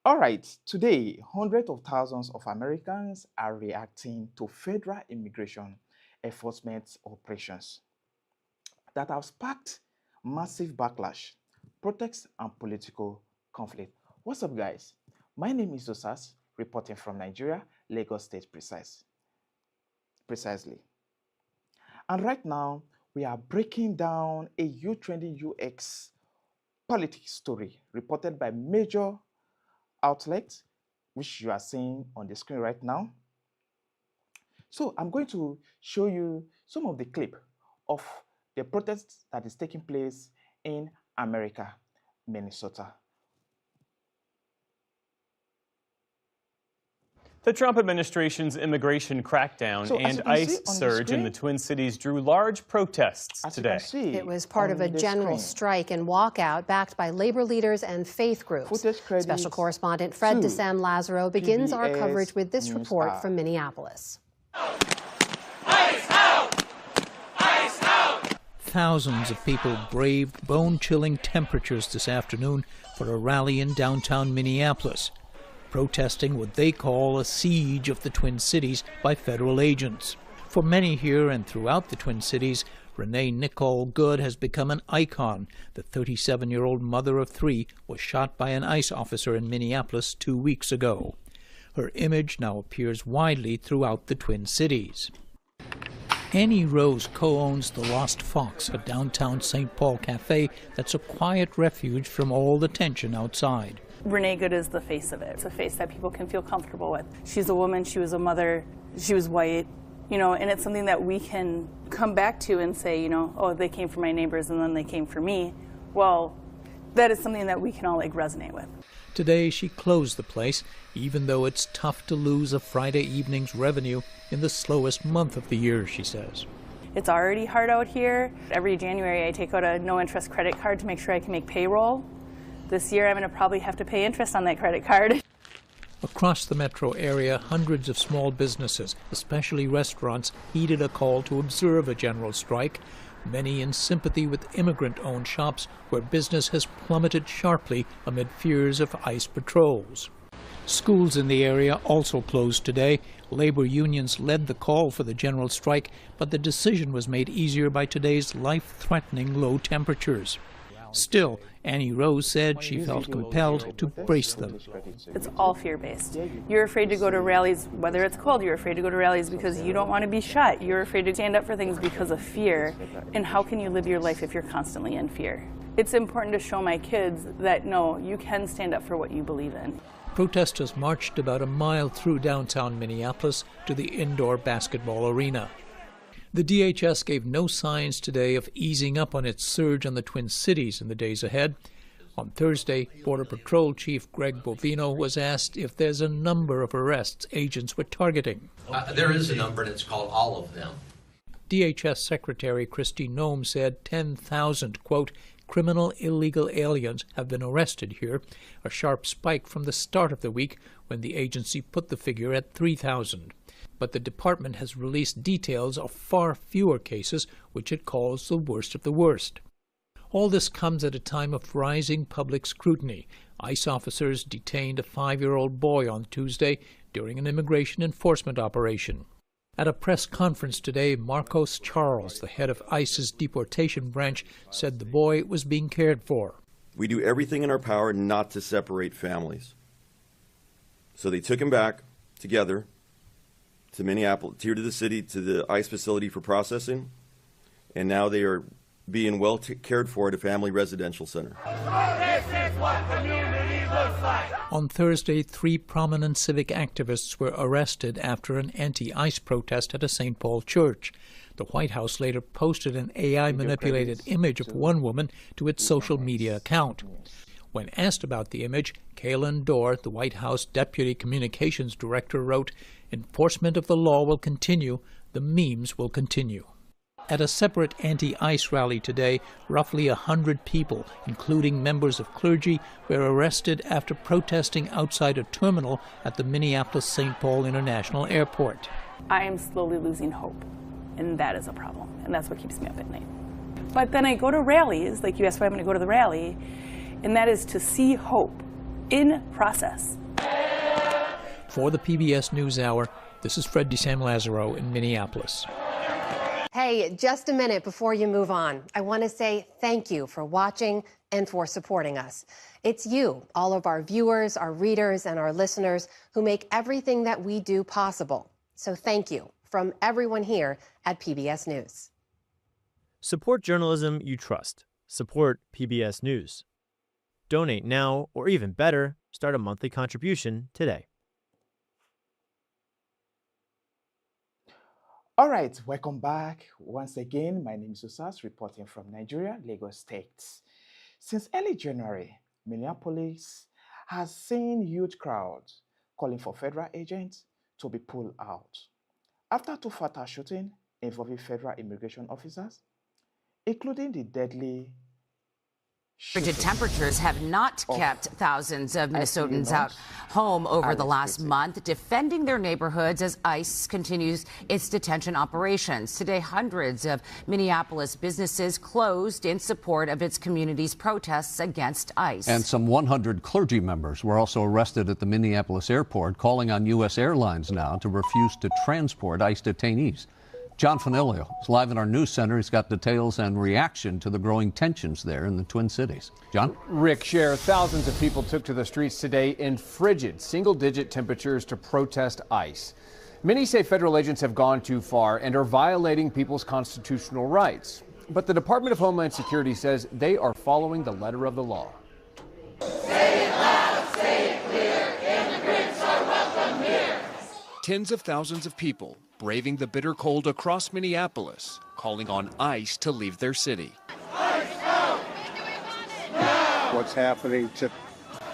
All right, today, hundreds of thousands of Americans are reacting to federal immigration enforcement operations that have sparked massive backlash, protests, and political conflict. What's up, guys? My name is Osas, reporting from Nigeria, Lagos State precisely. And right now, we are breaking down a huge trending UX politics story reported by major outlets, which you are seeing on the screen right now. So I'm going to show you some of the clip of the protest that is taking place in America, Minnesota. The Trump administration's immigration crackdown and ICE surge in the Twin Cities drew large protests today. It was part of a general strike and walkout backed by labor leaders and faith groups. Special correspondent Fred DeSam Lazaro begins our coverage with this report from Minneapolis. ICE out! ICE out! Thousands of people braved bone-chilling temperatures this afternoon for a rally in downtown Minneapolis, protesting what they call a siege of the Twin Cities by federal agents. For many here and throughout the Twin Cities, Renee Nicole Good has become an icon. The 37-year-old mother of three was shot by an ICE officer in Minneapolis 2 weeks ago. Her image now appears widely throughout the Twin Cities. Annie Rose co-owns the Lost Fox, a downtown St. Paul cafe that's a quiet refuge from all the tension outside. Renee Good is the face of it. It's a face that people can feel comfortable with. She's a woman, she was a mother, she was white, and it's something that we can come back to and say, oh, they came for my neighbors and then they came for me. Well, that is something that we can all resonate with. Today she closed the place, even though it's tough to lose a Friday evening's revenue in the slowest month of the year, she says. It's already hard out here. Every January I take out a no-interest credit card to make sure I can make payroll. This year I'm going to probably have to pay interest on that credit card. Across the metro area, hundreds of small businesses, especially restaurants, heeded a call to observe a general strike, many in sympathy with immigrant-owned shops where business has plummeted sharply amid fears of ICE patrols. Schools in the area also closed today. Labor unions led the call for the general strike, but the decision was made easier by today's life-threatening low temperatures. Still, Annie Rose said she felt compelled to brace them. It's all fear-based. You're afraid to go to rallies, whether it's cold, you're afraid to go to rallies because you don't want to be shot. You're afraid to stand up for things because of fear. And how can you live your life if you're constantly in fear? It's important to show my kids that, no, you can stand up for what you believe in. Protesters marched about a mile through downtown Minneapolis to the indoor basketball arena. The DHS gave no signs today of easing up on its surge on the Twin Cities in the days ahead. On Thursday, Border Patrol Chief Greg Bovino was asked if there's a number of arrests agents were targeting. There is a number, and it's called all of them. DHS Secretary Kristi Noem said 10,000, quote, criminal illegal aliens have been arrested here, a sharp spike from the start of the week when the agency put the figure at 3,000. But the department has released details of far fewer cases, which it calls the worst of the worst. All this comes at a time of rising public scrutiny. ICE officers detained a 5-year-old boy on Tuesday during an immigration enforcement operation. At a press conference today, Marcos Charles, the head of ICE's deportation branch, said the boy was being cared for. We do everything in our power not to separate families. So they took him back together to Minneapolis, here to the city, to the ICE facility for processing, and now they are being well cared for at a family residential center. This is what community looks like. On Thursday, 3 prominent civic activists were arrested after an anti-ICE protest at a St. Paul church. The White House later posted an AI-manipulated image of one woman to its social media account. When asked about the image, Kaylin Dorr, the White House Deputy Communications Director, wrote, "Enforcement of the law will continue. The memes will continue." At a separate anti-ICE rally today, roughly 100 people, including members of clergy, were arrested after protesting outside a terminal at the Minneapolis-St. Paul International Airport. I am slowly losing hope, and that is a problem, and that's what keeps me up at night. But then I go to rallies, like you asked why I'm going to go to the rally, and that is to see hope in process. For the PBS NewsHour, this is Fred DeSam Lazaro in Minneapolis. Hey, just a minute before you move on. I want to say thank you for watching and for supporting us. It's you, all of our viewers, our readers, and our listeners who make everything that we do possible. So thank you from everyone here at PBS News. Support journalism you trust. Support PBS News. Donate now, or even better, start a monthly contribution today. All right, welcome back. Once again, my name is Usas, reporting from Nigeria, Lagos State. Since early January, Minneapolis has seen huge crowds calling for federal agents to be pulled out after two fatal shootings involving federal immigration officers, including the deadly Frigid temperatures have not kept thousands of Minnesotans out home over the last month, defending their neighborhoods as ICE continues its detention operations. Today, hundreds of Minneapolis businesses closed in support of its community's protests against ICE. And some 100 clergy members were also arrested at the Minneapolis airport, calling on U.S. Airlines now to refuse to transport ICE detainees. John Fanilio is live in our news center. He's got details and reaction to the growing tensions there in the Twin Cities. John? Rick, Cher, thousands of people took to the streets today in frigid single-digit temperatures to protest ICE. Many say federal agents have gone too far and are violating people's constitutional rights. But the Department of Homeland Security says they are following the letter of the law. Say it loud, say it clear, immigrants are welcome here. Tens of thousands of people braving the bitter cold across Minneapolis, calling on ICE to leave their city. What's happening to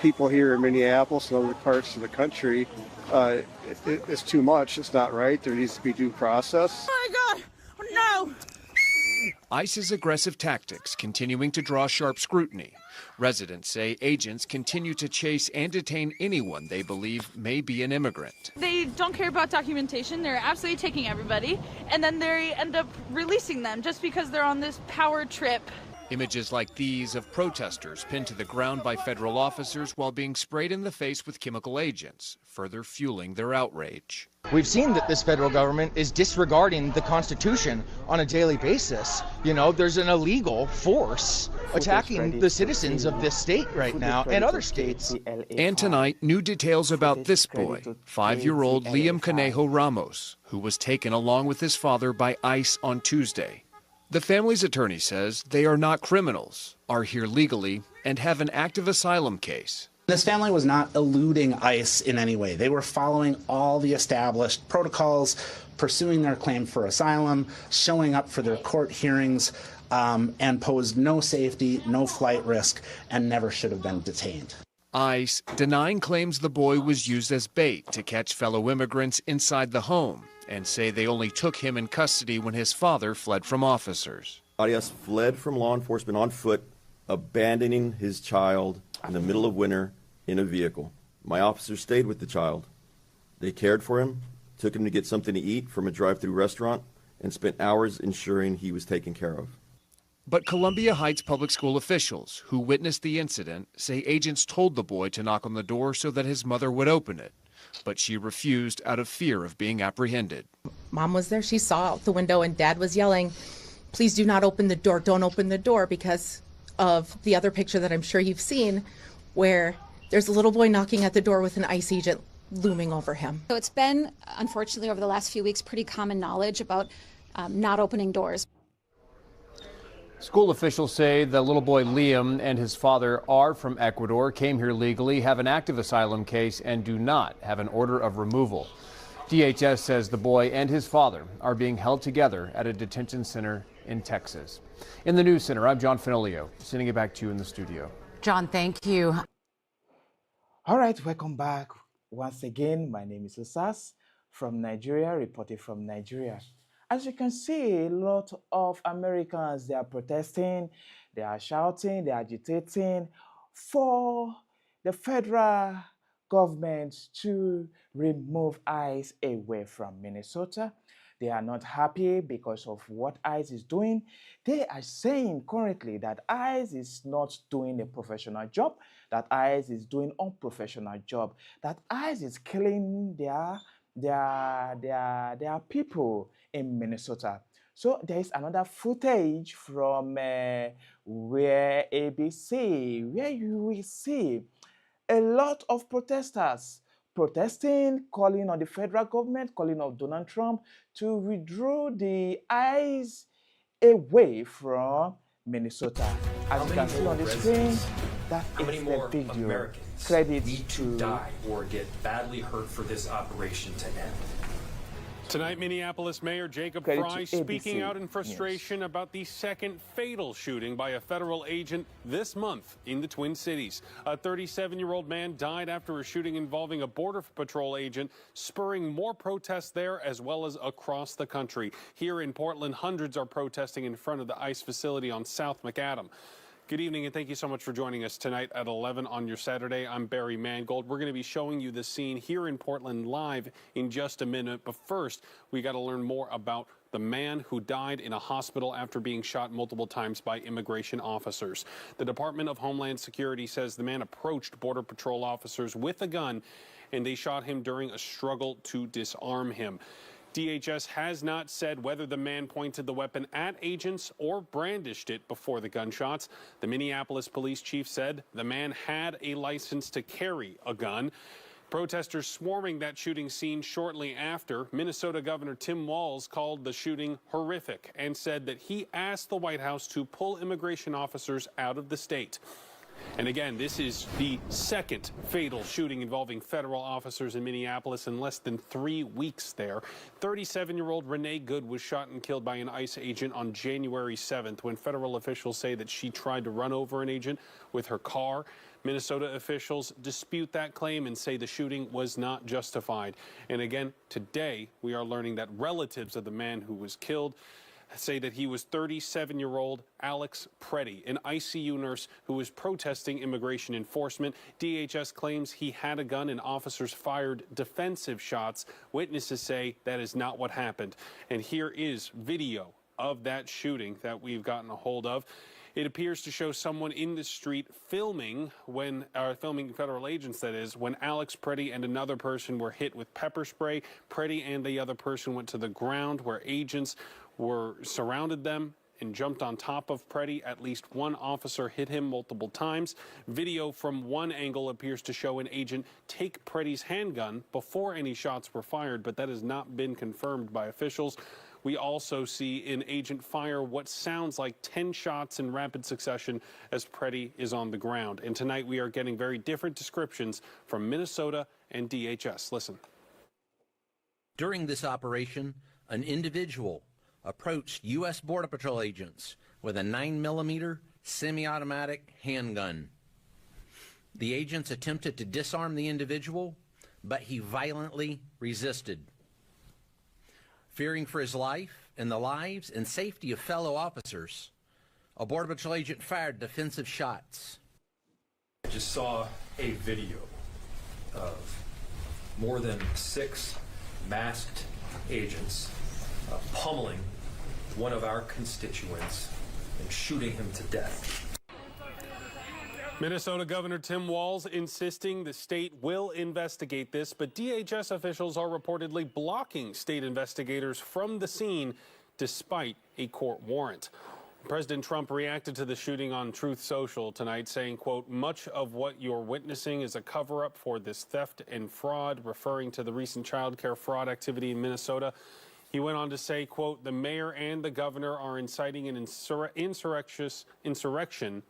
people here in Minneapolis and other parts of the country, it's too much. It's not right. There needs to be due process. Oh my God, no! ICE's aggressive tactics continuing to draw sharp scrutiny. Residents say agents continue to chase and detain anyone they believe may be an immigrant. They don't care about documentation. They're absolutely taking everybody, and then they end up releasing them just because they're on this power trip. Images like these of protesters pinned to the ground by federal officers while being sprayed in the face with chemical agents, further fueling their outrage. We've seen that this federal government is disregarding the Constitution on a daily basis. You know, there's an illegal force attacking the citizens of this state right now and other states. And tonight, new details about this boy, 5-year-old Liam Conejo Ramos, who was taken along with his father by ICE on Tuesday. The family's attorney says they are not criminals, are here legally, and have an active asylum case. This family was not eluding ICE in any way. They were following all the established protocols, pursuing their claim for asylum, showing up for their court hearings, and posed no safety, no flight risk, and never should have been detained. ICE denying claims the boy was used as bait to catch fellow immigrants inside the home, and say they only took him in custody when his father fled from officers. Arias fled from law enforcement on foot, abandoning his child in the middle of winter in a vehicle. My officers stayed with the child. They cared for him, took him to get something to eat from a drive-through restaurant, and spent hours ensuring he was taken care of. But Columbia Heights public school officials who witnessed the incident say agents told the boy to knock on the door so that his mother would open it, but she refused out of fear of being apprehended. Mom was there, she saw out the window, and Dad was yelling, "Please do not open the door, don't open the door," because of the other picture that I'm sure you've seen where there's a little boy knocking at the door with an ICE agent looming over him. So it's been, unfortunately, over the last few weeks, pretty common knowledge about not opening doors. School officials say the little boy Liam and his father are from Ecuador, came here legally, have an active asylum case, and do not have an order of removal. DHS says the boy and his father are being held together at a detention center in Texas. In the News Center, I'm John Fanilio, sending it back to you in the studio. John, thank you. All right, welcome back. Once again, my name is Usas from Nigeria, reporting from Nigeria. As you can see, a lot of Americans, they are protesting, they are shouting, they are agitating for the federal government to remove ICE away from Minnesota. They are not happy because of what ICE is doing. They are saying currently that ICE is not doing a professional job, that ICE is doing unprofessional job, that ICE is killing their people in Minnesota. So there is another footage from where ABC, where you will see a lot of protesters protesting, calling on the federal government, calling on Donald Trump to withdraw the ICE away from Minnesota. As you can see on the screen, that is the big deal. Credit need to die or get badly hurt for this operation to end. Tonight, Minneapolis Mayor Jacob Fry speaking out in frustration about the second fatal shooting by a federal agent this month in the Twin Cities. A 37-year-old man died after a shooting involving a Border Patrol agent, spurring more protests there as well as across the country. Here in Portland, hundreds are protesting in front of the ICE facility on South McAdam. Good evening, and thank you so much for joining us tonight at 11 on your Saturday. I'm Barry Mangold. We're going to be showing you the scene here in Portland live in just a minute. But first, we got to learn more about the man who died in a hospital after being shot multiple times by immigration officers. The Department of Homeland Security says the man approached Border Patrol officers with a gun, and they shot him during a struggle to disarm him. DHS has not said whether the man pointed the weapon at agents or brandished it before the gunshots. The Minneapolis police chief said the man had a license to carry a gun. Protesters swarming that shooting scene shortly after. Minnesota Governor Tim Walz called the shooting horrific and said that he asked the White House to pull immigration officers out of the state. And again, this is the second fatal shooting involving federal officers in Minneapolis in less than 3 weeks there. 37-year-old Renee Good was shot and killed by an ICE agent on January 7th when federal officials say that she tried to run over an agent with her car. Minnesota officials dispute that claim and say the shooting was not justified. And again, today we are learning that relatives of the man who was killed say that he was 37-year-old Alex Preddy, an ICU nurse who was protesting immigration enforcement. DHS claims he had a gun and officers fired defensive shots. Witnesses say that is not what happened. And here is video of that shooting that we've gotten a hold of. It appears to show someone in the street filming federal agents, that is, when Alex Preddy and another person were hit with pepper spray. Preddy and the other person went to the ground where agents surrounded them and jumped on top of Preddy. At least one officer hit him multiple times. Video from one angle appears to show an agent take Preddy's handgun before any shots were fired, but that has not been confirmed by officials. We also see an agent fire what sounds like 10 shots in rapid succession as Preddy is on the ground. And tonight we are getting very different descriptions from Minnesota and DHS. Listen. During this operation, an individual approached U.S. Border Patrol agents with a 9mm semi-automatic handgun. The agents attempted to disarm the individual, but he violently resisted. Fearing for his life and the lives and safety of fellow officers, a Border Patrol agent fired defensive shots. I just saw a video of more than 6 masked agents pummeling one of our constituents and shooting him to death. Minnesota Governor Tim Walz insisting the state will investigate this, but DHS officials are reportedly blocking state investigators from the scene despite a court warrant. President Trump reacted to the shooting on Truth Social tonight, saying, quote, "Much of what you're witnessing is a cover-up for this theft and fraud," referring to the recent child care fraud activity in Minnesota. He went on to say, quote, "The mayor and the governor are inciting an insurrection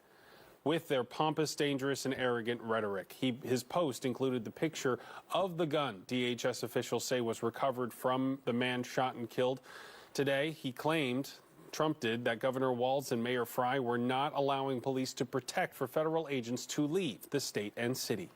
with their pompous, dangerous, and arrogant rhetoric." His post included the picture of the gun DHS officials say was recovered from the man shot and killed. Today, Trump did, that Governor Walz and Mayor Fry were not allowing police to protect for federal agents to leave the state and city.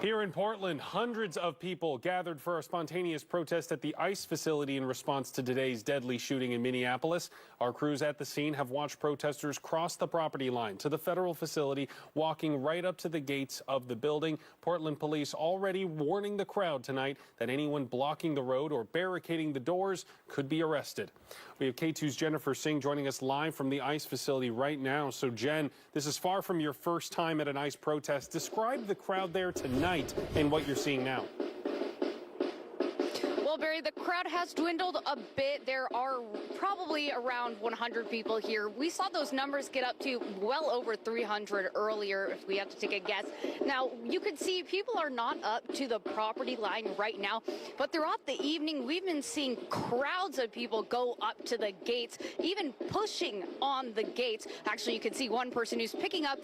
Here in Portland, hundreds of people gathered for a spontaneous protest at the ICE facility in response to today's deadly shooting in Minneapolis. Our crews at the scene have watched protesters cross the property line to the federal facility, walking right up to the gates of the building. Portland police already warning the crowd tonight that anyone blocking the road or barricading the doors could be arrested. We have K2's Jennifer Singh joining us live from the ICE facility right now. So, Jen, this is far from your first time at an ICE protest. Describe the crowd there tonight and what you're seeing now. Well, Barry, the crowd has dwindled a bit. There are probably around 100 people here. We saw those numbers get up to well over 300 earlier, if we have to take a guess. Now, you can see people are not up to the property line right now, but throughout the evening, we've been seeing crowds of people go up to the gates, even pushing on the gates. Actually, you can see one person who's picking up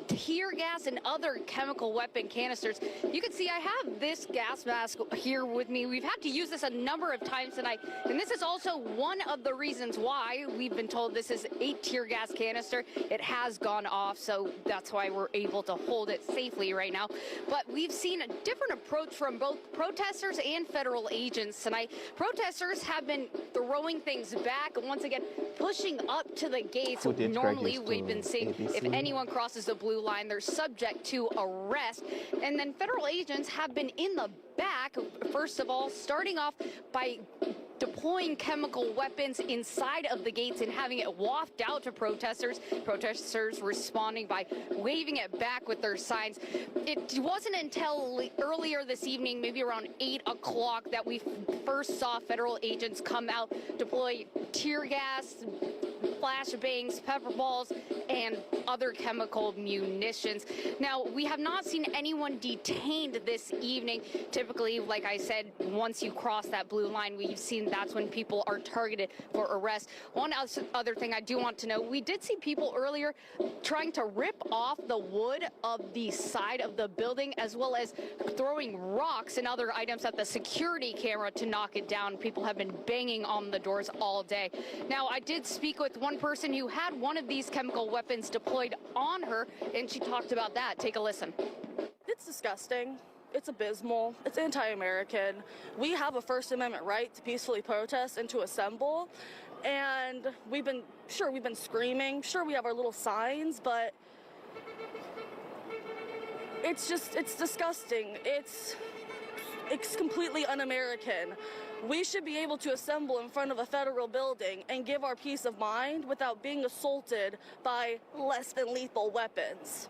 tear gas and other chemical weapon canisters. You can see I have this gas mask here with me. We've had to use this a number of times tonight, and this is also one of the reasons why we've been told this is a tear gas canister. It has gone off, so that's why we're able to hold it safely right now. But we've seen a different approach from both protesters and federal agents tonight. Protesters have been throwing things back, once again pushing up to the gates. Normally we've been seeing if anyone crosses the blue line, they're subject to arrest. And then federal agents have been in the back, first of all, starting off by deploying chemical weapons inside of the gates and having it waft out to protesters. Protesters responding by waving it back with their signs. It wasn't until earlier this evening, maybe around 8 o'clock, that we first saw federal agents come out, deploy tear gas, flashbangs, pepper balls, and other chemical munitions. Now, we have not seen anyone detained this evening. Typically, like I said, once you cross that blue line, we've seen that's when people are targeted for arrest. One other thing I do want to know, we did see people earlier trying to rip off the wood of the side of the building, as well as throwing rocks and other items at the security camera to knock it down. People have been banging on the doors all day. Now, I did speak with one person who had one of these chemical weapons deployed on her, and she talked about that. Take a listen. It's disgusting. It's abysmal. It's anti-American. We have a First Amendment right to peacefully protest and to assemble. And we've been screaming. Sure, we have our little signs, but it's disgusting. It's completely un-American. We should be able to assemble in front of a federal building and give our peace of mind without being assaulted by less than lethal weapons.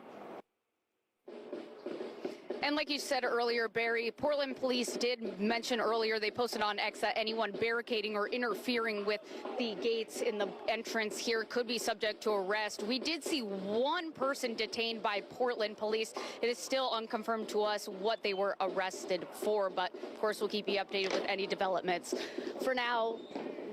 And like you said earlier, Barry, Portland police did mention earlier, they posted on X that anyone barricading or interfering with the gates in the entrance here could be subject to arrest. We did see one person detained by Portland police. It is still unconfirmed to us what they were arrested for, but of course we'll keep you updated with any developments. For now,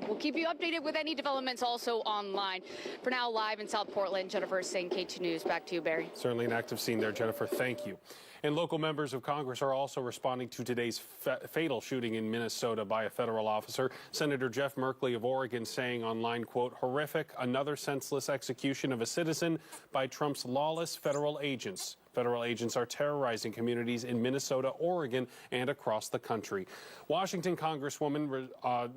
we'll keep you updated with any developments also online. For now, live in South Portland, Jennifer Singh, K2 News. Back to you, Barry. Certainly an active scene there, Jennifer. Thank you. And local members of Congress are also responding to today's fatal shooting in Minnesota by a federal officer. Senator Jeff Merkley of Oregon saying online, quote, horrific, another senseless execution of a citizen by Trump's lawless federal agents. Federal agents are terrorizing communities in Minnesota, Oregon, and across the country. Washington Congresswoman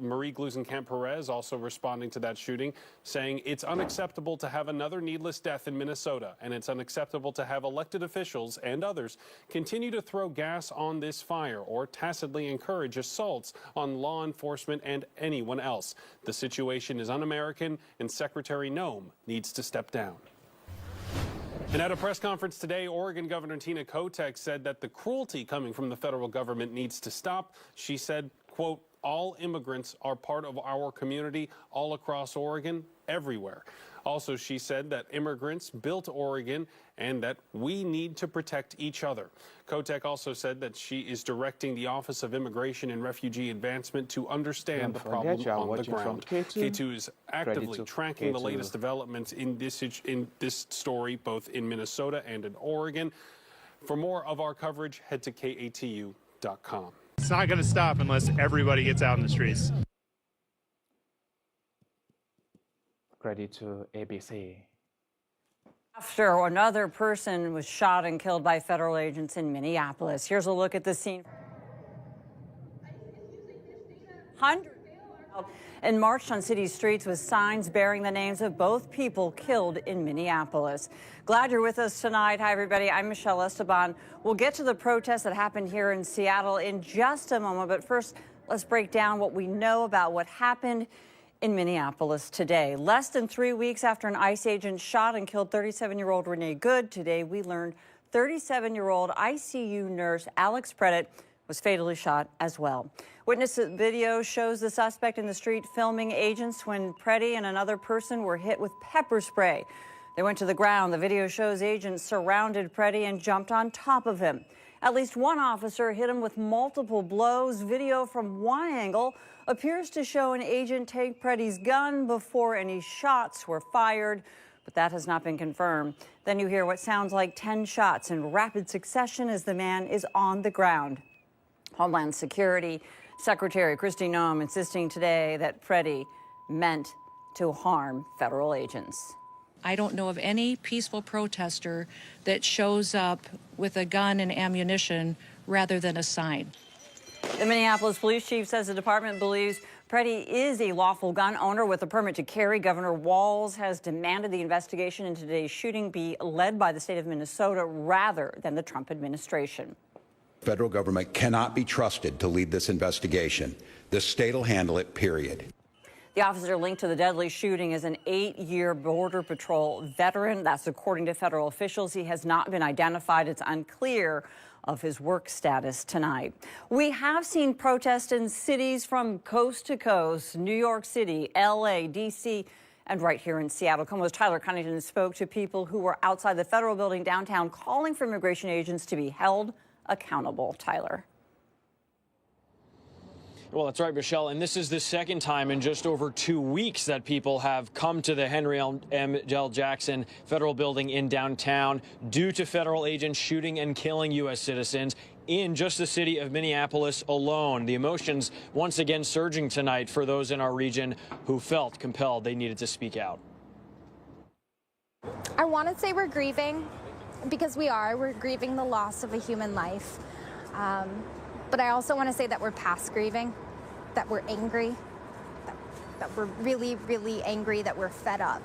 Marie Gluesenkamp-Perez also responding to that shooting, saying it's unacceptable to have another needless death in Minnesota, and it's unacceptable to have elected officials and others continue to throw gas on this fire or tacitly encourage assaults on law enforcement and anyone else. The situation is un-American, and Secretary Noem needs to step down. And at a press conference today, Oregon Governor Tina Kotek said that the cruelty coming from the federal government needs to stop. She said, quote, all immigrants are part of our community all across Oregon, everywhere. Also, she said that immigrants built Oregon and that we need to protect each other. Kotek also said that she is directing the Office of Immigration and Refugee Advancement to understand the problem on the ground. K2 is actively tracking the latest developments in this story, both in Minnesota and in Oregon. For more of our coverage, head to KATU.com. It's not going to stop unless everybody gets out in the streets. Credit to ABC. After another person was shot and killed by federal agents in Minneapolis. Here's a look at the scene. Hundreds and marched on city streets with signs bearing the names of both people killed in Minneapolis. Glad you're with us tonight. Hi, everybody. I'm Michelle Esteban. We'll get to the protest that happened here in Seattle in just a moment. But first, let's break down what we know about what happened in Minneapolis today. Less than 3 weeks after an ICE agent shot and killed 37-year-old Renee Good, today we learned 37-year-old ICU nurse Alex Predit was fatally shot as well. Witness video shows the suspect in the street filming agents when Preddy and another person were hit with pepper spray. They went to the ground. The video shows agents surrounded Preddy and jumped on top of him. At least one officer hit him with multiple blows. Video from one angle appears to show an agent take Preddy's gun before any shots were fired, but that has not been confirmed. Then you hear what sounds like 10 shots in rapid succession as the man is on the ground. Homeland Security Secretary Kristi Noem insisting today that Preddy meant to harm federal agents. I don't know of any peaceful protester that shows up with a gun and ammunition rather than a sign. The Minneapolis police chief says the department believes Preddy is a lawful gun owner with a permit to carry. Governor Walz has demanded the investigation into today's shooting be led by the state of Minnesota rather than the Trump administration. The federal government cannot be trusted to lead this investigation. The state will handle it, period. The officer linked to the deadly shooting is an 8-year Border Patrol veteran. That's according to federal officials. He has not been identified. It's unclear of his work status tonight. We have seen protests in cities from coast to coast, New York City, L.A., D.C., and right here in Seattle. KOMO's Tyler Cunnington spoke to people who were outside the federal building downtown calling for immigration agents to be held accountable. Tyler. Well, that's right, Michelle. And this is the second time in just over 2 weeks that people have come to the Henry L. Jackson Federal Building in downtown due to federal agents shooting and killing U.S. citizens in just the city of Minneapolis alone. The emotions once again surging tonight for those in our region who felt compelled they needed to speak out. I want to say we're grieving because we are. We're grieving the loss of a human life. But I also want to say that we're past grieving, that we're angry, that we're really, really angry, that we're fed up.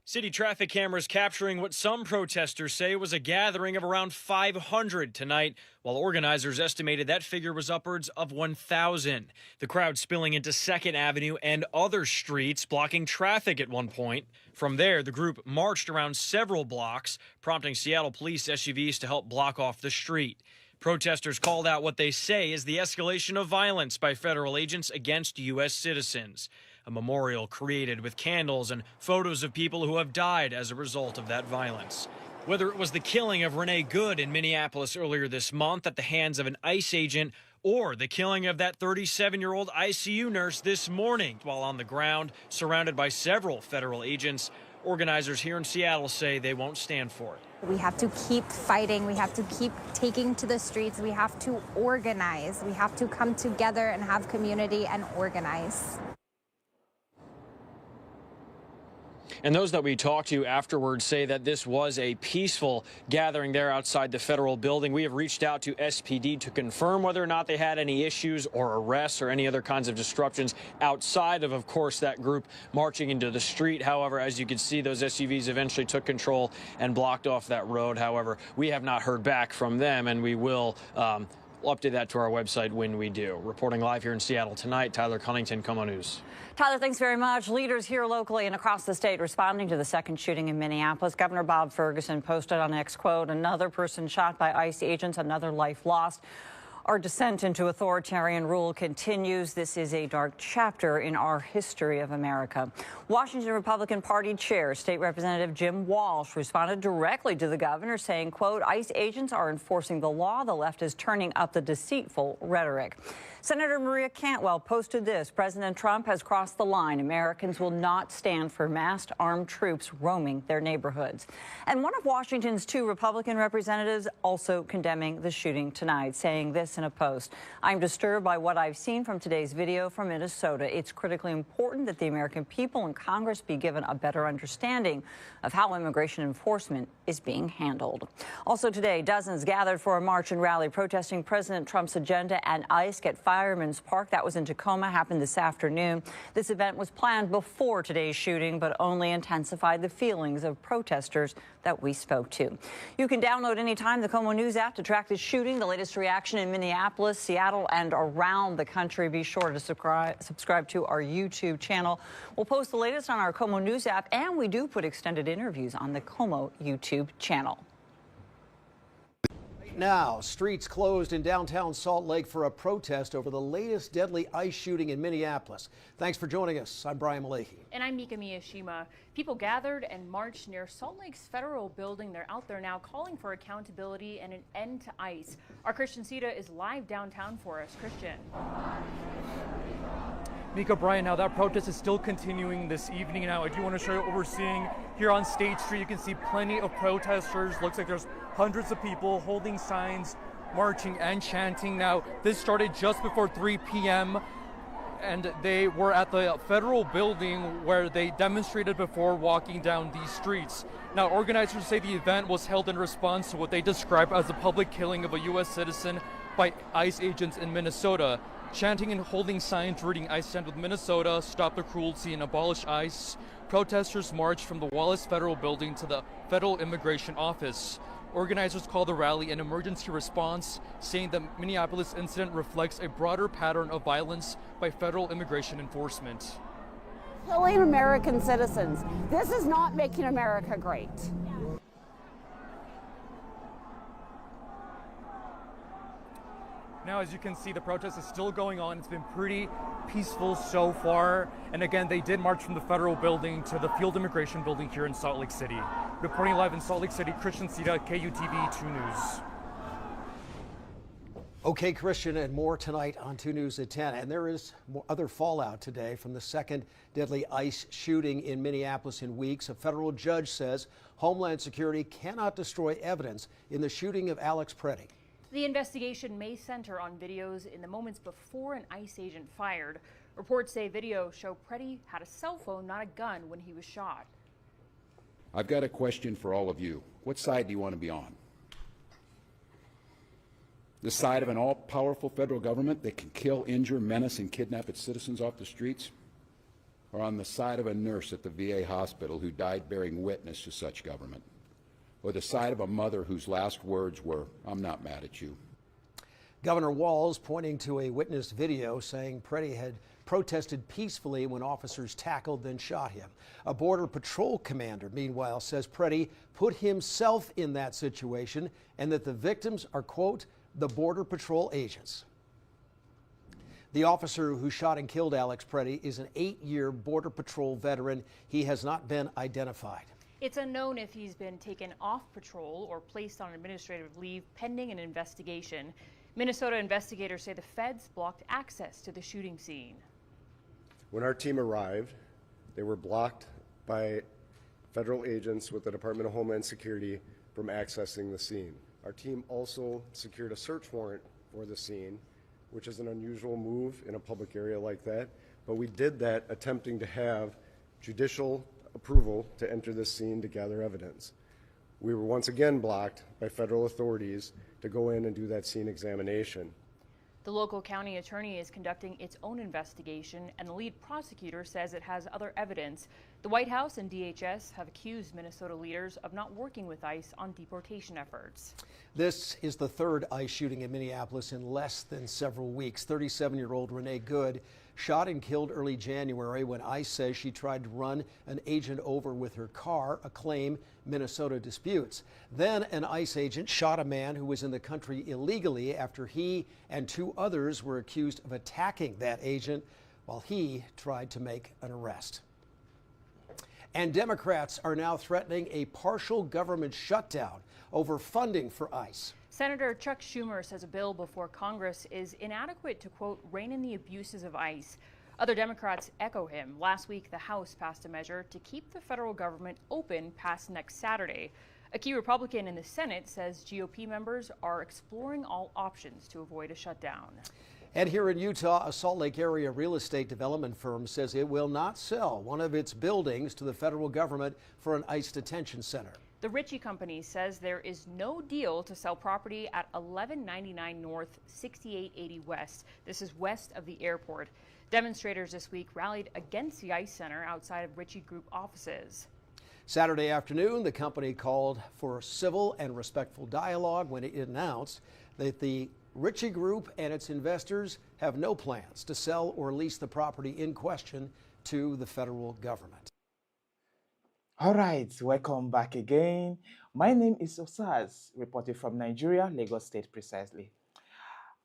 City traffic cameras capturing what some protesters say was a gathering of around 500 tonight, while organizers estimated that figure was upwards of 1,000. The crowd spilling into 2nd Avenue and other streets, blocking traffic at one point. From there, the group marched around several blocks, prompting Seattle police SUVs to help block off the street. Protesters called out what they say is the escalation of violence by federal agents against U.S. citizens. A memorial created with candles and photos of people who have died as a result of that violence. Whether it was the killing of Renee Good in Minneapolis earlier this month at the hands of an ICE agent, or the killing of that 37-year-old ICU nurse this morning while on the ground, surrounded by several federal agents, organizers here in Seattle say they won't stand for it. We have to keep fighting. We have to keep taking to the streets. We have to organize. We have to come together and have community and organize. And those that we talked to afterwards say that this was a peaceful gathering there outside the federal building. We have reached out to SPD to confirm whether or not they had any issues or arrests or any other kinds of disruptions outside of course, that group marching into the street. However, as you can see, those SUVs eventually took control and blocked off that road. However, we have not heard back from them, and we will update that to our website when we do. Reporting live here in Seattle tonight, Tyler Cunnington, KOMO News. Tyler, thanks very much. Leaders here locally and across the state responding to the second shooting in Minneapolis. Governor Bob Ferguson posted on X, quote, "Another person shot by ICE agents, another life lost. Our descent into authoritarian rule continues. This is a dark chapter in our history of America." Washington Republican Party Chair, State Representative Jim Walsh, responded directly to the governor, saying, quote, "ICE agents are enforcing the law. The left is turning up the deceitful rhetoric." Senator Maria Cantwell posted this: President Trump has crossed the line. Americans will not stand for masked armed troops roaming their neighborhoods. And one of Washington's 2 Republican representatives also condemning the shooting tonight, saying this in a post: I'm disturbed by what I've seen from today's video from Minnesota. It's critically important that the American people and Congress be given a better understanding of how immigration enforcement is being handled. Also today, dozens gathered for a march and rally protesting President Trump's agenda and ICE at Fireman's Park. That was in Tacoma, happened this afternoon. This event was planned before today's shooting, but only intensified the feelings of protesters that we spoke to. You can download anytime the Como News app to track the shooting, the latest reaction in Minneapolis, Seattle, and around the country. Be sure to subscribe to our YouTube channel. We'll post the latest on our Como News app, and we do put extended interviews on the Como YouTube channel. Now, streets closed in downtown Salt Lake for a protest over the latest deadly ICE shooting in Minneapolis. Thanks for joining us. I'm Brian Malahi. And I'm Mika Miyashima. People gathered and marched near Salt Lake's federal building. They're out there now calling for accountability and an end to ICE. Our Christian Sita is live downtown for us. Christian. Mika, Brian, now that protest is still continuing this evening. Now, I do want to show you what we're seeing here on State Street. You can see plenty of protesters. Looks like there's hundreds of people holding signs, marching and chanting. Now, this started just before 3 p.m. and they were at the federal building where they demonstrated before walking down these streets. Now, organizers say the event was held in response to what they describe as the public killing of a U.S. citizen by ICE agents in Minnesota. Chanting and holding signs reading "I stand with Minnesota, stop the cruelty and abolish ICE." Protesters marched from the Wallace Federal Building to the Federal Immigration Office. Organizers called the rally an emergency response, saying the Minneapolis incident reflects a broader pattern of violence by federal immigration enforcement. Killing American citizens. This is not making America great. Now, as you can see, the protest is still going on. It's been pretty peaceful so far. And again, they did march from the federal building to the field immigration building here in Salt Lake City. Reporting live in Salt Lake City, Christian Sita, KUTV 2 News. Okay, Christian, and more tonight on 2 News at 10. And there is other fallout today from the second deadly ICE shooting in Minneapolis in weeks. A federal judge says Homeland Security cannot destroy evidence in the shooting of Alex Preddy. The investigation may center on videos in the moments before an ICE agent fired. Reports say videos show Preddy had a cell phone, not a gun, when he was shot. I've got a question for all of you. What side do you want to be on? The side of an all-powerful federal government that can kill, injure, menace, and kidnap its citizens off the streets? Or on the side of a nurse at the VA hospital who died bearing witness to such government? Or the side of a mother whose last words were, "I'm not mad at you"? Governor Walz pointing to a witness video saying Preddy had protested peacefully when officers tackled then shot him. A Border Patrol commander, meanwhile, says Preddy put himself in that situation and that the victims are, quote, the Border Patrol agents. The officer who shot and killed Alex Preddy is an 8-year Border Patrol veteran. He has not been identified. It's unknown if he's been taken off patrol or placed on administrative leave pending an investigation. Minnesota investigators say the feds blocked access to the shooting scene. When our team arrived, they were blocked by federal agents with the Department of Homeland Security from accessing the scene. Our team also secured a search warrant for the scene, which is an unusual move in a public area like that, but we did that attempting to have judicial approval to enter this scene to gather evidence. We were once again blocked by federal authorities to go in and do that scene examination. The local county attorney is conducting its own investigation, and the lead prosecutor says it has other evidence. The White House and DHS have accused Minnesota leaders of not working with ICE on deportation efforts. This is the third ICE shooting in Minneapolis in less than several weeks. 37-year-old Renee Good shot and killed early January when ICE says she tried to run an agent over with her car, a claim Minnesota disputes. Then an ICE agent shot a man who was in the country illegally after he and 2 others were accused of attacking that agent while he tried to make an arrest. And Democrats are now threatening a partial government shutdown over funding for ICE. Senator Chuck Schumer says a bill before Congress is inadequate to, quote, rein in the abuses of ICE. Other Democrats echo him. Last week, the House passed a measure to keep the federal government open past next Saturday. A key Republican in the Senate says GOP members are exploring all options to avoid a shutdown. And here in Utah, a Salt Lake area real estate development firm says it will not sell one of its buildings to the federal government for an ICE detention center. The Ritchie Company says there is no deal to sell property at 1199 North, 6880 West. This is west of the airport. Demonstrators this week rallied against the ICE center outside of Ritchie Group offices. Saturday afternoon, the company called for civil and respectful dialogue when it announced that the Ritchie Group and its investors have no plans to sell or lease the property in question to the federal government. All right, welcome back again. My name is Osaz, reporting from Nigeria, Lagos State precisely.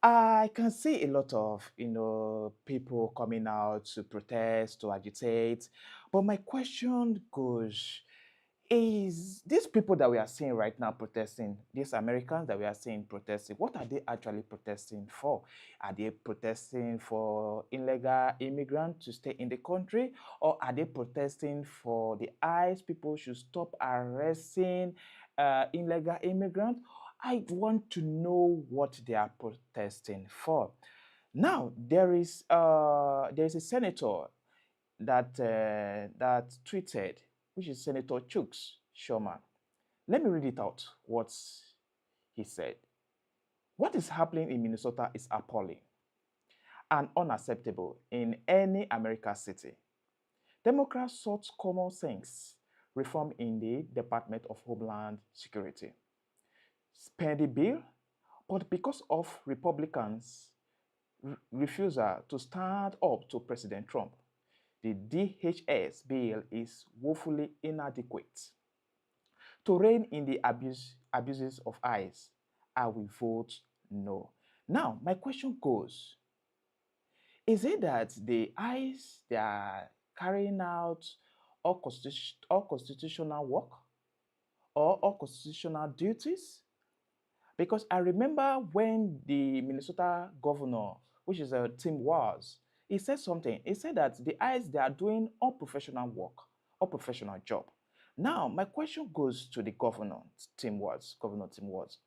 I can see a lot of, people coming out to protest, to agitate, but my question goes, is these people that we are seeing right now protesting, these Americans that we are seeing protesting, what are they actually protesting for? Are they protesting for illegal immigrants to stay in the country, or are they protesting for the ICE people should stop arresting illegal immigrants? I want to know what they are protesting for. Now, there is a senator that tweeted, which is Senator Chuck Schumer. Let me read it out, what he said. What is happening in Minnesota is appalling and unacceptable in any American city. Democrats sought common sense reform in the Department of Homeland Security. Spend the bill, but because of Republicans' refusal to stand up to President Trump, the DHS bill is woefully inadequate. To rein in the abuses of ICE, I will vote no. Now, my question goes, is it that the ICE, they are carrying out all constitutional work or all constitutional duties? Because I remember when the Minnesota governor, which is Tim Walz, he said something. He said that the ICE, they are doing unprofessional work, unprofessional job. Now, my question goes to the governor, Governor Tim Walz.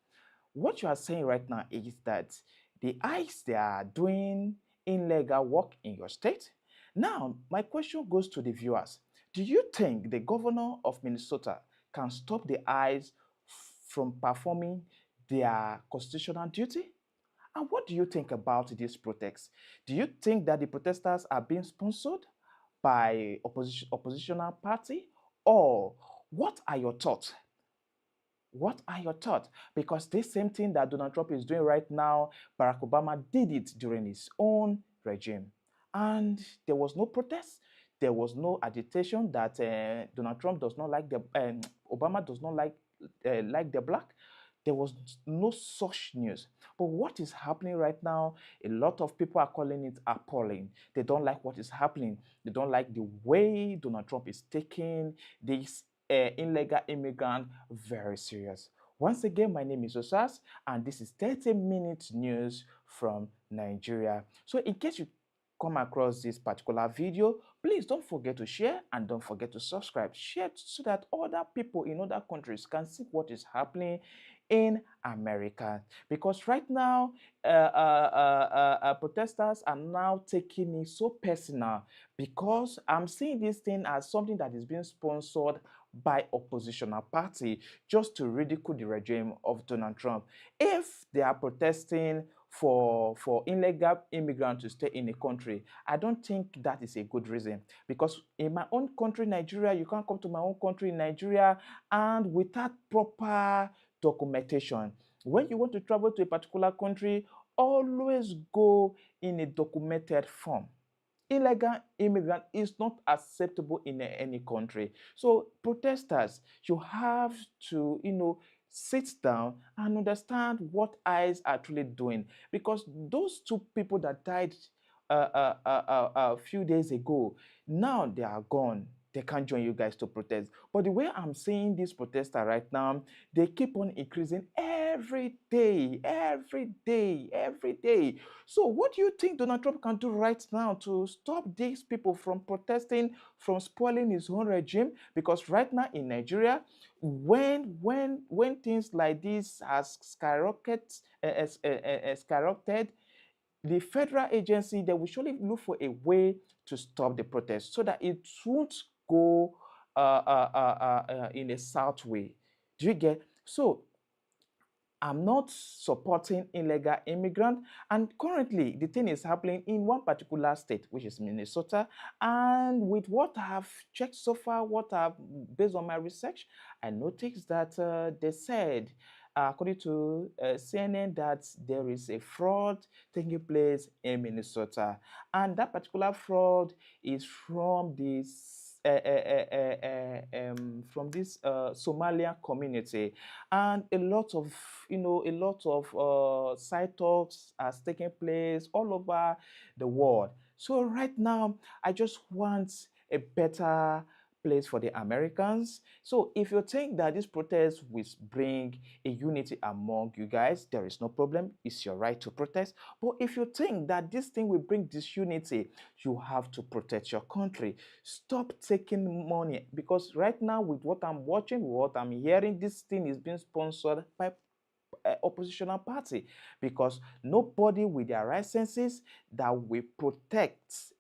What you are saying right now is that the ICE, they are doing illegal work in your state. Now, my question goes to the viewers. Do you think the governor of Minnesota can stop the ICE from performing their constitutional duty? And what do you think about these protests? Do you think that the protesters are being sponsored by oppositional party? Or what are your thoughts? What are your thoughts? Because this same thing that Donald Trump is doing right now, Barack Obama did it during his own regime. And there was no protest. There was no agitation that Donald Trump does not like Obama does not like the black. There was no such news. But what is happening right now, a lot of people are calling it appalling. They don't like what is happening. They don't like the way Donald Trump is taking this illegal immigrant very serious. Once again, my name is Osas, and this is 30 minutes news from Nigeria. So in case you come across this particular video, please don't forget to share and don't forget to subscribe. Share so that other people in other countries can see what is happening in America. Because right now, protesters are now taking it so personal, because I'm seeing this thing as something that is being sponsored by oppositional party just to ridicule the regime of Donald Trump. If they are protesting for illegal immigrants to stay in a country, I don't think that is a good reason. Because in my own country, Nigeria, you can't come to my own country, Nigeria, and without proper documentation. When you want to travel to a particular country, always go in a documented form. Illegal immigrant is not acceptable in any country. So protesters, you have to, sit down and understand what ICE are actually doing. Because those two people that died a few days ago, now they are gone. they can't join you guys to protest. But the way I'm seeing these protesters right now, they keep on increasing every day, every day, every day. So what do you think Donald Trump can do right now to stop these people from protesting, from spoiling his own regime? Because right now in Nigeria, when things like this has skyrocketed, the federal agency, they will surely look for a way to stop the protest so that it won't go in a south way. Do you get? So I'm not supporting illegal immigrants, and currently the thing is happening in one particular state, which is Minnesota. And with what I've checked so far, based on my research, I noticed that they said, according to CNN, that there is a fraud taking place in Minnesota, and that particular fraud is from this Somalian community, and a lot of side talks has taken place all over the world. So right now, I just want a better place for the Americans. So if you think that this protest will bring a unity among you guys, there is no problem. It's your right to protest. But if you think that this thing will bring disunity, you have to protect your country. Stop taking money, because right now with what I'm watching, what I'm hearing, this thing is being sponsored by oppositional party, because nobody with their right senses that will protects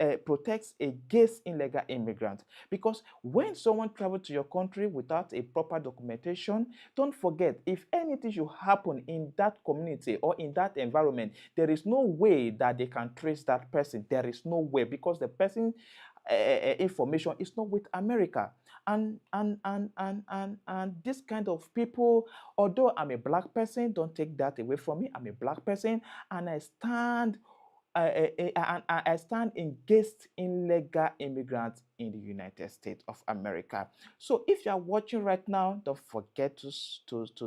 against illegal immigrants. Because when someone travels to your country without a proper documentation, don't forget, if anything should happen in that community or in that environment, there is no way that they can trace that person. There is no way, because the person information is not with America. And this kind of people, although I'm a black person, don't take that away from me. I'm a black person, and I stand against illegal immigrants in the United States of America. So if you are watching right now, don't forget to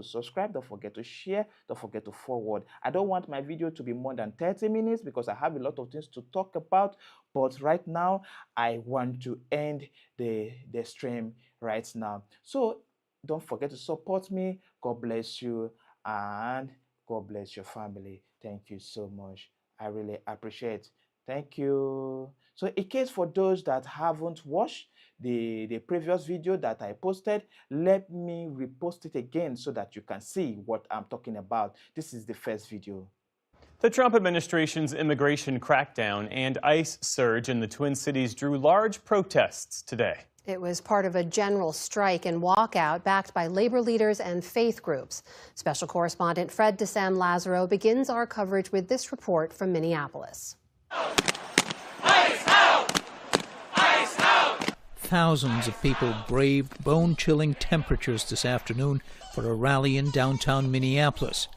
subscribe, don't forget to share, don't forget to forward. I don't want my video to be more than 30 minutes because I have a lot of things to talk about, but right now I want to end the stream right now. So don't forget to support me. God bless you, and God bless your family. Thank you so much. I really appreciate. Thank you. So in case for those that haven't watched the previous video that I posted, let me repost it again so that you can see what I'm talking about. This is the first video. The Trump administration's immigration crackdown and ICE surge in the Twin Cities drew large protests today. It was part of a general strike and walkout backed by labor leaders and faith groups. Special correspondent Fred DeSam Lazaro begins our coverage with this report from Minneapolis. ICE out! ICE out! Thousands of people braved bone-chilling temperatures this afternoon for a rally in downtown Minneapolis,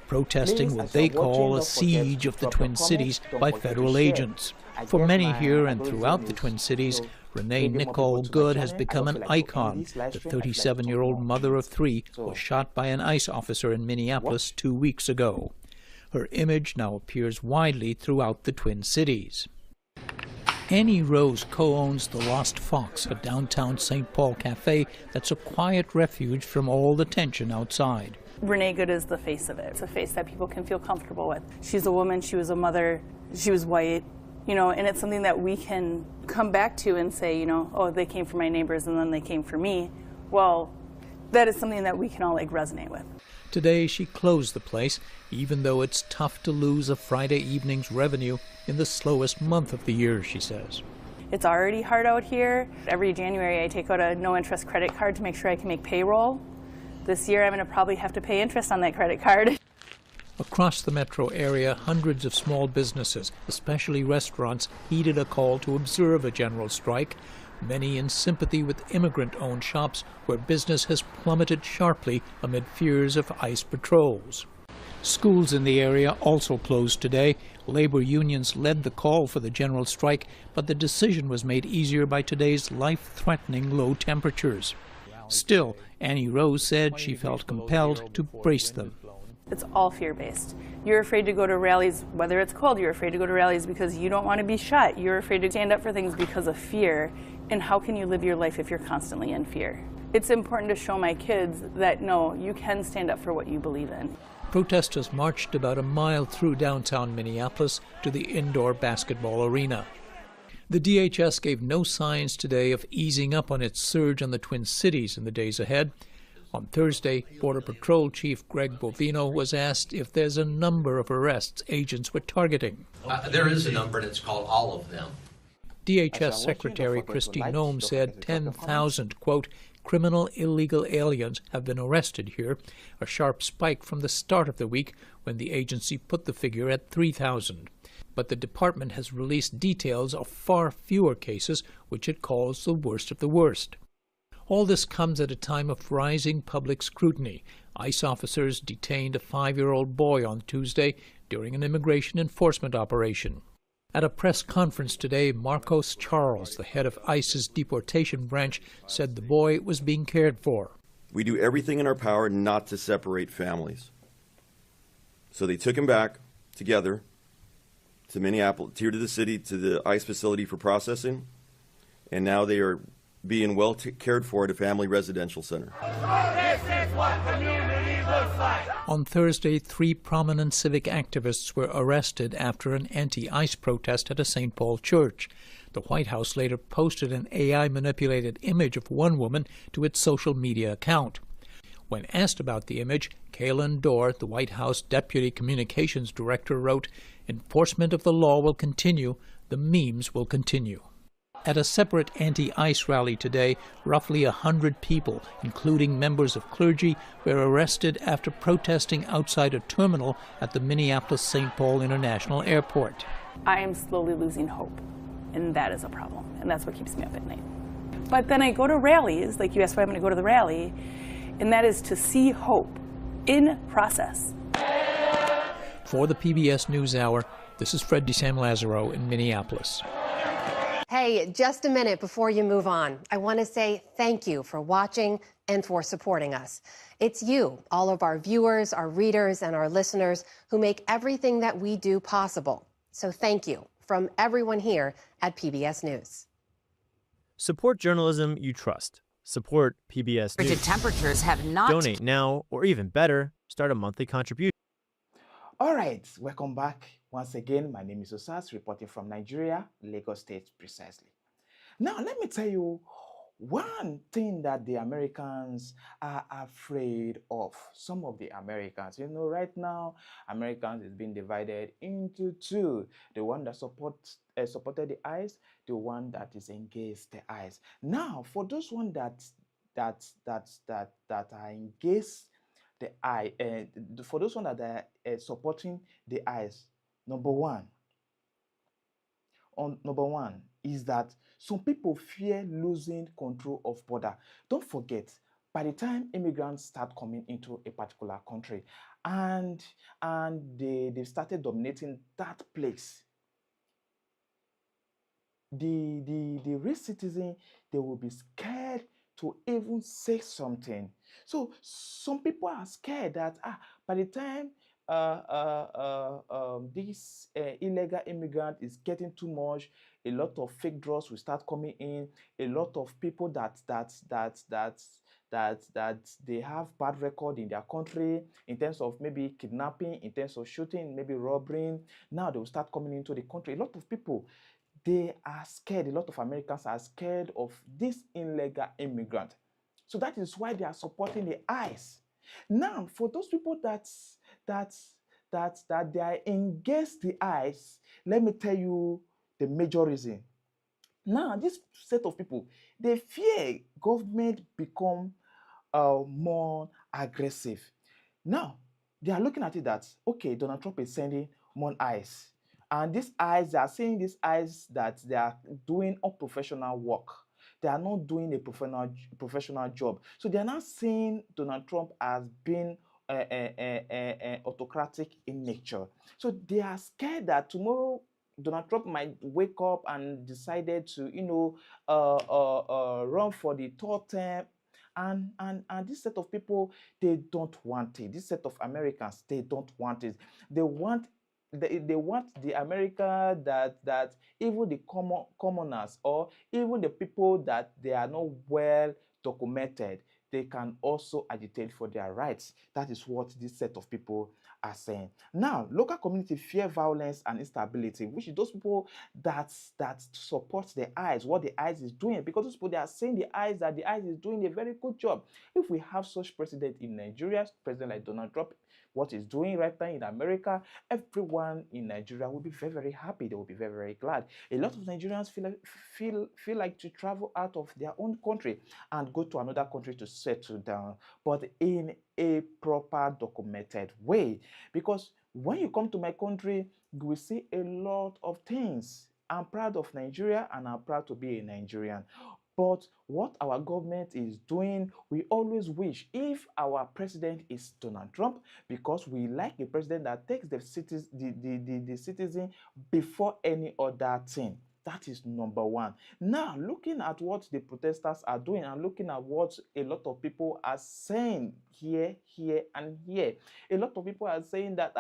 protesting what they call a siege of the Twin Cities by federal agents. For many here and throughout the Twin Cities, Renee Nicole Good has become an icon. The 37-year-old mother of three was shot by an ICE officer in Minneapolis 2 weeks ago. Her image now appears widely throughout the Twin Cities. Annie Rose co-owns the Lost Fox, a downtown St. Paul cafe that's a quiet refuge from all the tension outside. Renee Good is the face of it. It's a face that people can feel comfortable with. She's a woman, she was a mother, she was white, and it's something that we can come back to and say, oh, they came for my neighbors and then they came for me. Well, that is something that we can all resonate with. Today she closed the place, even though it's tough to lose a Friday evening's revenue in the slowest month of the year, she says. It's already hard out here. Every January I take out a no-interest credit card to make sure I can make payroll. This year I'm going to probably have to pay interest on that credit card. Across the metro area, hundreds of small businesses, especially restaurants, heeded a call to observe a general strike, many in sympathy with immigrant-owned shops where business has plummeted sharply amid fears of ICE patrols. Schools in the area also closed today. Labor unions led the call for the general strike, but the decision was made easier by today's life-threatening low temperatures. Still, Annie Rose said she felt compelled to brace them. It's all fear-based. You're afraid to go to rallies, whether it's cold, you're afraid to go to rallies because you don't want to be shot. You're afraid to stand up for things because of fear. And how can you live your life if you're constantly in fear? It's important to show my kids that, no, you can stand up for what you believe in. Protesters marched about a mile through downtown Minneapolis to the indoor basketball arena. The DHS gave no signs today of easing up on its surge on the Twin Cities in the days ahead. On Thursday, Border Patrol Chief Greg Bovino was asked if there's a number of arrests agents were targeting. There is a number, and it's called all of them. DHS Secretary Kristi Noem said 10,000, quote, criminal illegal aliens have been arrested here, a sharp spike from the start of the week when the agency put the figure at 3,000. But the department has released details of far fewer cases, which it calls the worst of the worst. All this comes at a time of rising public scrutiny. ICE officers detained a 5-year-old boy on Tuesday during an immigration enforcement operation. At a press conference today, Marcos Charles, the head of ICE's deportation branch, said the boy was being cared for. We do everything in our power not to separate families. So they took him back together to Minneapolis, here to the city, to the ICE facility for processing, and now they are being well cared for at a family residential center. This is what community looks like. On Thursday, 3 prominent civic activists were arrested after an anti-ICE protest at a St. Paul church. The White House later posted an AI-manipulated image of one woman to its social media account. When asked about the image, Kaylin Dorr, the White House Deputy Communications Director, wrote, "Enforcement of the law will continue. The memes will continue." At a separate anti-ICE rally today, roughly 100 people, including members of clergy, were arrested after protesting outside a terminal at the Minneapolis-St. Paul International Airport. I am slowly losing hope, and that is a problem, and that's what keeps me up at night. But then I go to rallies, like you asked why I'm going to go to the rally, and that is to see hope in process. For the PBS NewsHour, this is Fred DeSam-Lazaro in Minneapolis. Hey, just a minute before you move on. I want to say thank you for watching and for supporting us. It's you, all of our viewers, our readers, and our listeners who make everything that we do possible. So thank you from everyone here at PBS News. Support journalism you trust. Support PBS News. Frigid temperatures have not... Donate now, or even better, start a monthly contribution. All right, welcome back. Once again, my name is Osas, reporting from Nigeria, Lagos State precisely. Now, let me tell you one thing that the Americans are afraid of. Some of the Americans, you know, right now, Americans is being divided into two. The one that supported the ICE, the one that is against the ICE. Now, for those one that are against the ICE, for those one that are supporting the ICE, number one is that some people fear losing control of border. Don't forget, by the time immigrants start coming into a particular country and they started dominating that place, the race citizen, they will be scared to even say something. So some people are scared that by the time this illegal immigrant is getting too much, a lot of fake drugs will start coming in, a lot of people that they have bad record in their country in terms of maybe kidnapping, in terms of shooting, maybe robbery. Now they will start coming into the country. A lot of people, they are scared. A lot of Americans are scared of this illegal immigrant. So that is why they are supporting the ICE. Now, for those people that they are against the ICE, let me tell you the major reason. Now, this set of people, they fear government become more aggressive. Now, they are looking at it that, okay, Donald Trump is sending more ICE. And this ICE, they are saying this ICE that they are doing unprofessional work. They are not doing a professional job. So they are not seeing Donald Trump as being autocratic in nature. So they are scared that tomorrow Donald Trump might wake up and decided to, run for the third term, And this set of people, they don't want it. This set of Americans, they don't want it. They want the America that even the commoners, or even the people that they are not well documented, they can also agitate for their rights. That is what this set of people are saying. Now, local community fear violence and instability, which is those people that support the ICE, what the ICE is doing, because those people, they are saying the ICE that the ICE is doing a very good job. If we have such president in Nigeria, president like Donald Trump, what he's doing right now in America, everyone in Nigeria will be very, very happy. They will be very, very glad. A lot of Nigerians feel like to travel out of their own country and go to another country to settle down, but in a proper documented way. Because when you come to my country, you will see a lot of things. I'm proud of Nigeria and I'm proud to be a Nigerian. But what our government is doing, we always wish if our president is Donald Trump, because we like a president that takes the citizen before any other thing. That is number one. Now, looking at what the protesters are doing and looking at what a lot of people are saying here, and here, a lot of people are saying that,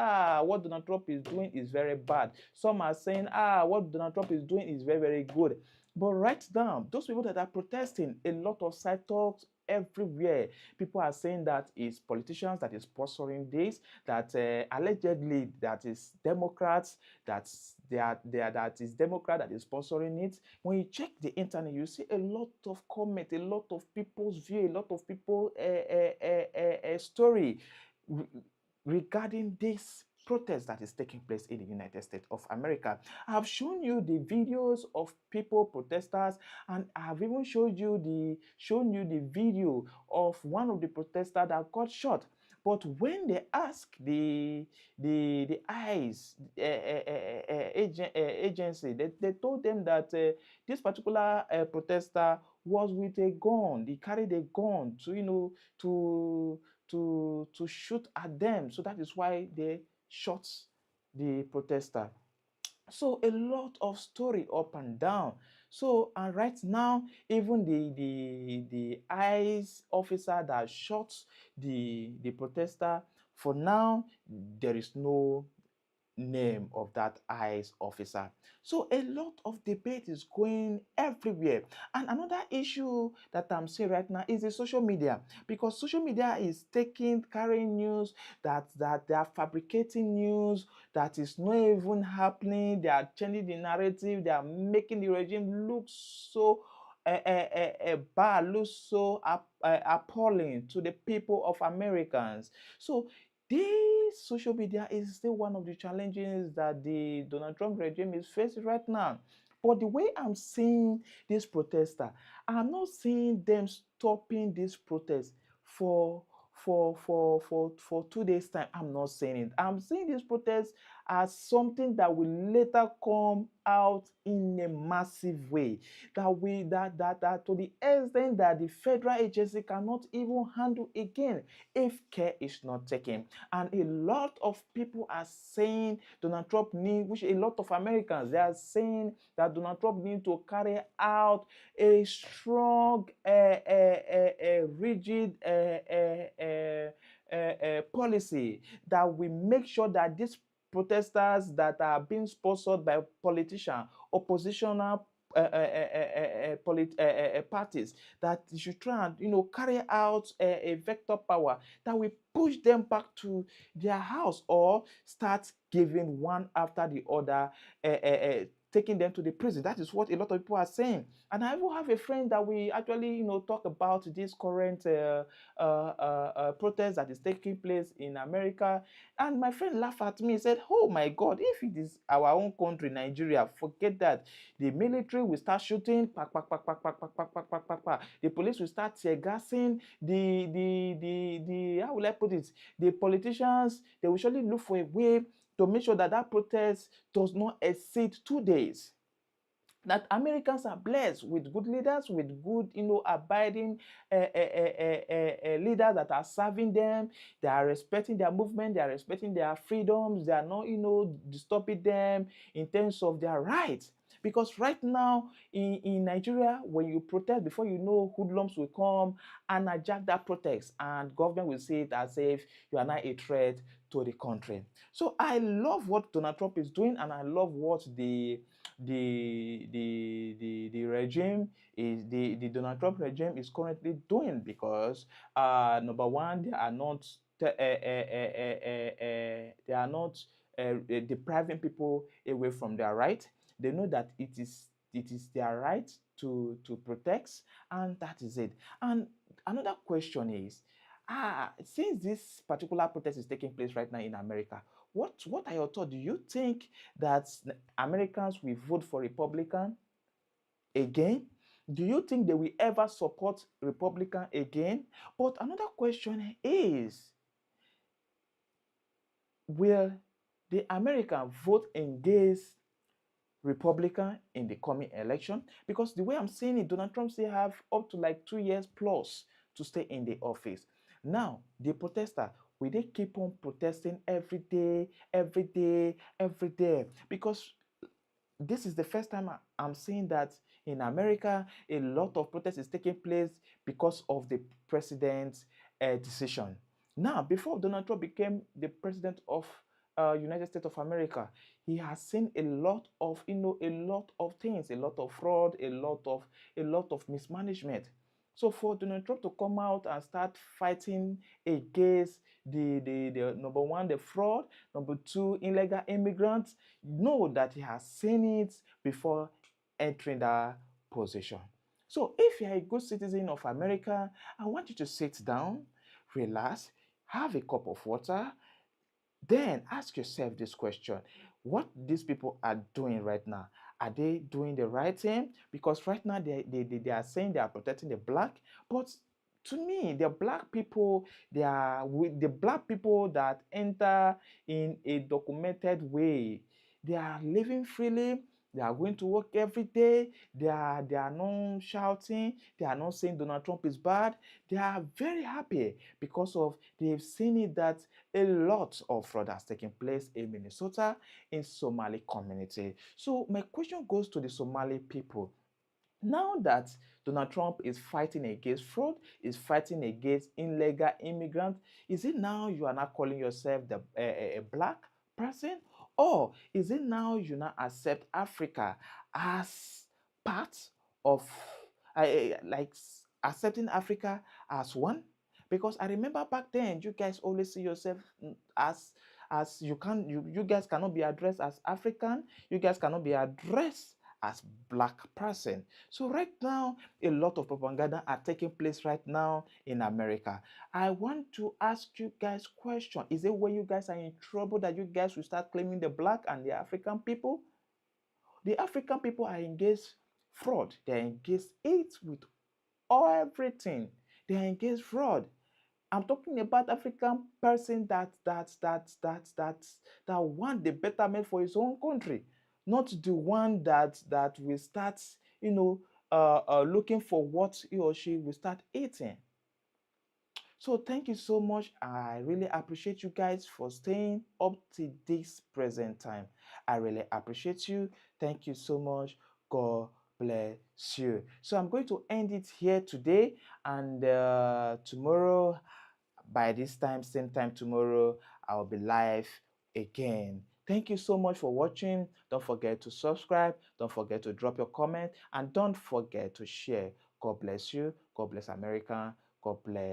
what Donald Trump is doing is very bad. Some are saying, what Donald Trump is doing is very, very good. But right now, those people that are protesting, a lot of side talks everywhere. People are saying that it's politicians that is sponsoring this, that allegedly that is Democrats, that is Democrat that is sponsoring it. When you check the internet, you see a lot of comment, a lot of people's view, a lot of people story regarding this protest that is taking place in the United States of America. I have shown you the videos of people, protesters, and I have even shown you the video of one of the protesters that got shot. But when they ask the ICE agency, they told them that this particular protester was with a gun. He carried a gun to shoot at them. So that is why they shot the protester. So a lot of story up and down. So, and right now, even the ICE officer that shot the protester, for now, there is no name of that ICE officer. So a lot of debate is going everywhere. And another issue that I'm seeing right now is the social media, because social media is carrying news that they are fabricating news that is not even happening. They are changing the narrative. They are making the regime look so bad, look so appalling to the people of Americans. So this social media is still one of the challenges that the Donald Trump regime is facing right now. But the way I'm seeing this protester, I'm not seeing them stopping this protest for 2 days time. I'm not saying it. I'm seeing this protest as something that will later come out in a massive way, that to the extent that the federal agency cannot even handle again if care is not taken. And a lot of people are saying Donald Trump which a lot of Americans, they are saying that Donald Trump needs to carry out a strong, rigid policy that will make sure that these protesters that are being sponsored by politicians, oppositional parties, that you should try and carry out a vector power that will push them back to their house, or start giving one after the other, taking them to the prison. That is what a lot of people are saying. And I even have a friend that we actually talk about this current protest that is taking place in America. And my friend laughed at me and said, oh my God, if it is our own country, Nigeria, forget that. The military will start shooting, pack, pack, pack, pack, pack, pack, pack, pack, pack, pack, pack. The police will start tear gassing. How will I put it? The politicians, they will surely look for a way to make sure that that protest does not exceed 2 days. That Americans are blessed with good leaders, with good, abiding leaders that are serving them. They are respecting their movement. They are respecting their freedoms. They are not, disturbing them in terms of their rights. Because right now in Nigeria, when you protest, before you know, hoodlums will come and hijack that protest, and government will see it as if you are not a threat to the country. So I love what Donald Trump is doing, and I love what the regime is the Donald Trump regime is currently doing, because number one, they are not depriving people away from their right. They know that it is their right to protect, and that is it. And another question is, since this particular protest is taking place right now in America, what are your thoughts? Do you think that Americans will vote for Republican again? Do you think they will ever support Republican again? But another question is, will the American vote against Republican in the coming election? Because the way I'm seeing it, Donald Trump still have up to like 2 years plus to stay in the office. Now, the protester, will they keep on protesting every day, every day, every day? Because this is the first time I'm seeing that in America, a lot of protest is taking place because of the president's decision. Now, before Donald Trump became the president of United States of America, he has seen a lot of, a lot of things, a lot of fraud, a lot of mismanagement. So for Donald Trump to come out and start fighting against the number one, the fraud, number two, illegal immigrants, know that he has seen it before entering that position. So if you are a good citizen of America, I want you to sit down, relax, have a cup of water, then ask yourself this question: what these people are doing right now, are they doing the right thing? Because right now they are saying they are protecting the black, but to me, the black people, they are with the black people that enter in a documented way. They are living freely. They are going to work every day. They are not shouting. They are not saying Donald Trump is bad. They are very happy because of they've seen it that a lot of fraud has taken place in Minnesota, in Somali community. So my question goes to the Somali people. Now that Donald Trump is fighting against fraud, is fighting against illegal immigrants, is it now you are not calling yourself a black person? Or is it now you not accept Africa as part of, like accepting Africa as one? Because I remember back then, you guys always see yourself as you guys cannot be addressed as African, you guys cannot be addressed as black person. So right now, a lot of propaganda are taking place right now in America. I want to ask you guys question. Is it when you guys are in trouble that you guys will start claiming the black and the African people? The African people are engaged fraud. They are engaged it with everything. They are engaged fraud. I'm talking about African person that want the betterment for his own country, not the one that will start, looking for what he or she will start eating. So thank you so much. I really appreciate you guys for staying up to this present time. I really appreciate you. Thank you so much. God bless you. So I'm going to end it here today, and tomorrow, by this time, same time tomorrow, I'll be live again. Thank you so much for watching. Don't forget to subscribe. Don't forget to drop your comment. And don't forget to share. God bless you. God bless America. God bless.